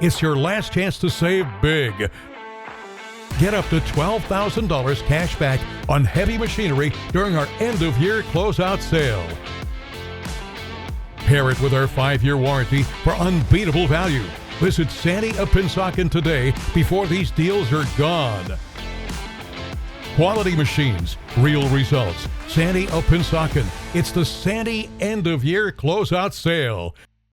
It's your last chance to save big. Get up to $12,000 cash back on heavy machinery during our end-of-year closeout sale. Pair it with our 5-year warranty for unbeatable value. Visit SANY of Pennsauken today before these deals are gone. Quality machines, real results. SANY of Pennsauken. It's the SANY End-of-Year Closeout Sale.